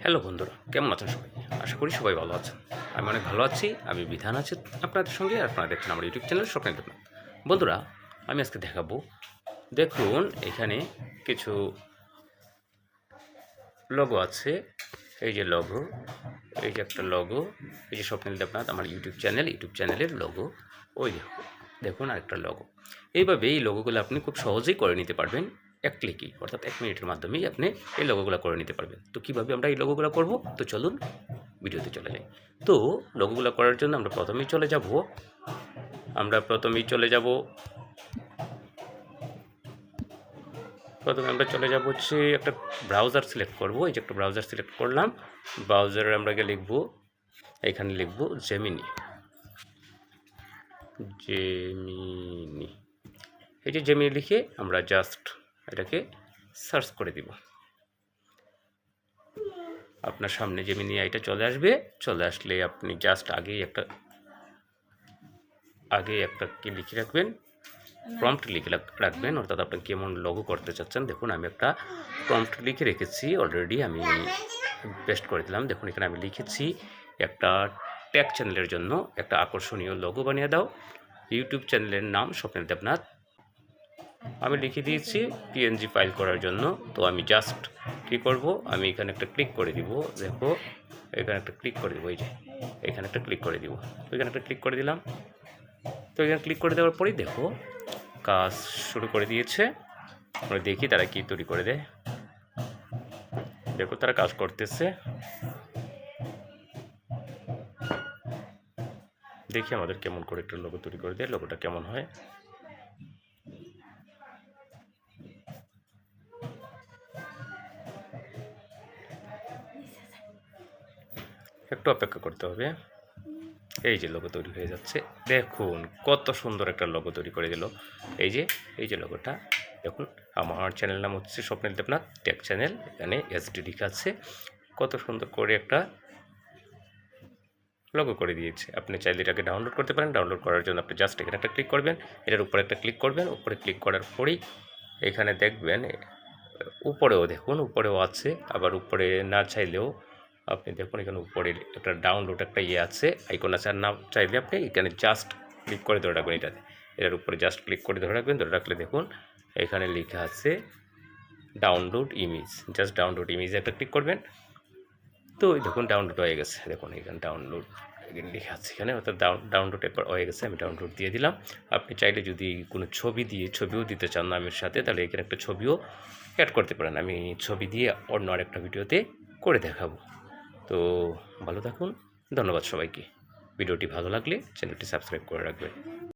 Hello বন্ধুরা, কেমন আছেন সবাই? আশা করি সবাই ভালো আছেন। আমি অনেক ভালো আছি। আমি বিধান আছি আপনাদের সঙ্গে, আর আপনারা দেখছেন আমার ইউটিউব চ্যানেল স্বপ্নের দেবনাথ। বন্ধুরা, আমি আজকে দেখাবো, দেখুন এখানে কিছু লোগো আছে। এই যে লোগো, এই যে একটা লোগো, এই যে স্বপ্নের দেবনাথ আমার ইউটিউব চ্যানেলের লোগো। ওই দেখুন আরেকটা লোগো। এইভাবে এই লোগোগুলো আপনি খুব সহজেই করে নিতে পারবেন এক ক্লিকেই, অর্থাৎ 1 মিনিটের মাধ্যমেই আপনি এই লোগোগুলো করে নিতে পারবেন। তো কীভাবে আমরা এই লোগোগুলো করব? তো চলুন ভিডিওতে চলে যাই। তো লোগোগুলো করার জন্য আমরা প্রথমেই চলে যাব হচ্ছে একটা ব্রাউজার সিলেক্ট করব। এই যে একটা ব্রাউজার সিলেক্ট করলাম। ব্রাউজারে আমরা গিয়ে লিখব, এখানে লিখব জেমিনি। এই যে জেমিনি লিখে আমরা জাস্ট এটাকে সার্চ করে দিব। আপনার সামনে জেমিনি আইটা চলে আসবে। চলে আসলে আপনি জাস্ট আগে একটা কি লিখে রাখবেন, প্রম্পট লিখে রাখবেন, অর্থাৎ আপনি কেমন লোগো করতে চাচ্ছেন। দেখুন আমি একটা প্রম্পট লিখে রেখেছি অলরেডি, আমি পেস্ট করে দিলাম। দেখুন এখানে আমি লিখেছি, একটা ট্যাগ চ্যানেলের জন্য একটা আকর্ষণীয় লোগো বানিয়ে দাও, ইউটিউব চ্যানেলের নাম স্বপ্নের দেবনাথ। আমি লিখে দিয়েছি পিএনজি ফাইল করার জন্য। তো আমি জাস্ট কী করব, আমি এখানে একটা ক্লিক করে দিব। দেখো এখানে একটা ক্লিক করে দেবো, এই যে এখানে একটা ক্লিক করে দিব। তো এখানে একটা ক্লিক করে দিলাম। তো এখানে ক্লিক করে দেওয়ার পরেই দেখো কাজ শুরু করে দিয়েছে। আমরা দেখি তারা কি তৈরি করে দেয়। দেখো তারা কাজ করতেছে। দেখি আমাদের কেমন করে একটা লোগো তৈরি করে দেয়, লোগোটা কেমন হয়। একটু অপেক্ষা করতে হবে। এই যে লোগো তৈরি হয়ে যাচ্ছে। দেখুন কত সুন্দর একটা লোগো তৈরি করে দিল। এই যে লোগোটা দেখুন। আমার চ্যানেল নাম হচ্ছে স্বপ্নের দেবনাথ টেক চ্যানেল। এখানে এসডি লিখা আছে। কত সুন্দর করে একটা লোগো করে দিয়েছে। আপনি চাইলে এটাকে ডাউনলোড করতে পারেন। ডাউনলোড করার জন্য আপনি জাস্ট এখানে একটা ক্লিক করবেন, এটার উপরে একটা ক্লিক করবেন। উপরে ক্লিক করার পরেই এখানে দেখবেন উপরেও দেখুন, উপরেও আছে। আবার উপরে না চাইলেও আপনি দেখুন এখানে উপরে একটা ডাউনলোড একটা আছে, আইকন আছে। আর না চাইলে আপনি এখানে জাস্ট ক্লিক করে ধরে রাখবেন এটার উপরে জাস্ট ক্লিক করে ধরে রাখবেন। ধরে রাখলে দেখুন এখানে লেখা আছে ডাউনলোড ইমেজ। জাস্ট ডাউনলোড ইমেজে একটা ক্লিক করবেন। তো দেখুন ডাউনলোড হয়ে গেছে। দেখুন এখানে ডাউনলোড লেখা আছে এখানে, অর্থাৎ ডাউনলোড এরপর হয়ে গেছে। আমি ডাউনলোড দিয়ে দিলাম। আপনি চাইলে যদি কোনো ছবিও দিতে চান নামের সাথে, তাহলে এখানে একটা ছবিও অ্যাড করতে পারেন। আমি ছবি দিয়ে অন্য আরেকটা ভিডিওতে করে দেখাবো। তো ভালো থাকুন। ধন্যবাদ সবাইকে। ভিডিওটি ভালো লাগলে চ্যানেলটি সাবস্ক্রাইব করে রাখবেন।